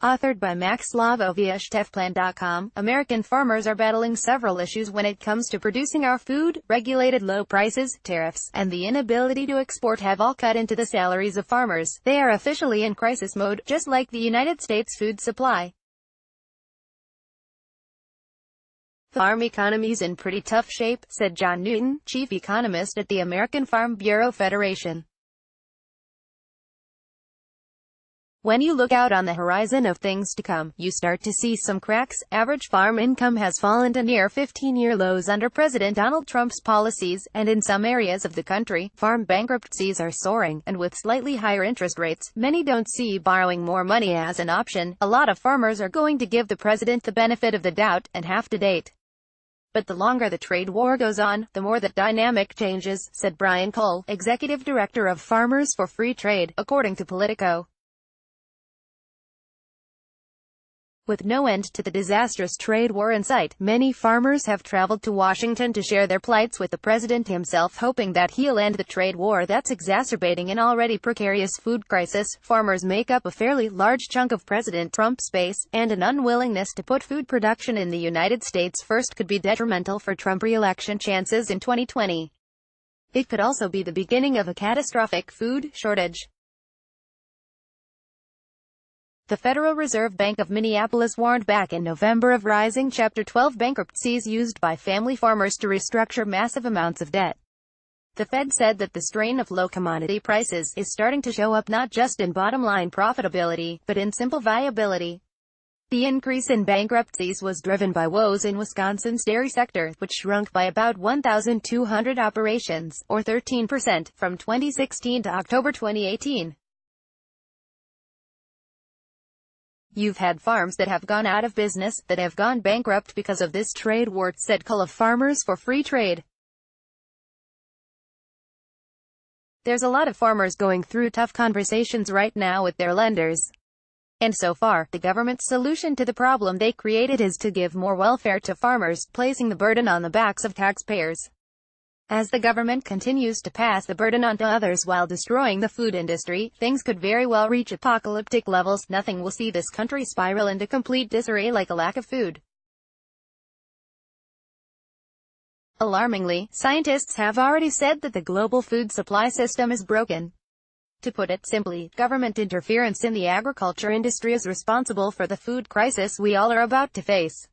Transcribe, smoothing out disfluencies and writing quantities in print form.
Authored by Mac Slavo via chefplan.com, American farmers are battling several issues when it comes to producing our food. Regulated low prices, tariffs, and the inability to export have all cut into the salaries of farmers. They are officially in crisis mode, just like the United States food supply. The farm economy's in pretty tough shape, said John Newton, chief economist at the American Farm Bureau Federation. When you look out on the horizon of things to come, you start to see some cracks. Average farm income has fallen to near 15-year lows under President Donald Trump's policies, and in some areas of the country, farm bankruptcies are soaring, and with slightly higher interest rates, many don't see borrowing more money as an option. A lot of farmers are going to give the president the benefit of the doubt, and have to date. But the longer the trade war goes on, the more that dynamic changes, said Brian Cole, executive director of Farmers for Free Trade, according to Politico. With no end to the disastrous trade war in sight, many farmers have traveled to Washington to share their plights with the president himself, hoping that he'll end the trade war that's exacerbating an already precarious food crisis. Farmers make up a fairly large chunk of President Trump's base, and an unwillingness to put food production in the United States first could be detrimental for Trump re-election chances in 2020. It could also be the beginning of a catastrophic food shortage. The Federal Reserve Bank of Minneapolis warned back in November of rising Chapter 12 bankruptcies used by family farmers to restructure massive amounts of debt. The Fed said that the strain of low commodity prices is starting to show up not just in bottom-line profitability, but in simple viability. The increase in bankruptcies was driven by woes in Wisconsin's dairy sector, which shrunk by about 1,200 operations, or 13%, from 2016 to October 2018. You've had farms that have gone out of business, that have gone bankrupt because of this trade war, said Cole of Farmers for Free Trade. There's a lot of farmers going through tough conversations right now with their lenders. And so far, the government's solution to the problem they created is to give more welfare to farmers, placing the burden on the backs of taxpayers. As the government continues to pass the burden on to others while destroying the food industry, things could very well reach apocalyptic levels. Nothing will see this country spiral into complete disarray like a lack of food. Alarmingly, scientists have already said that the global food supply system is broken. To put it simply, government interference in the agriculture industry is responsible for the food crisis we all are about to face.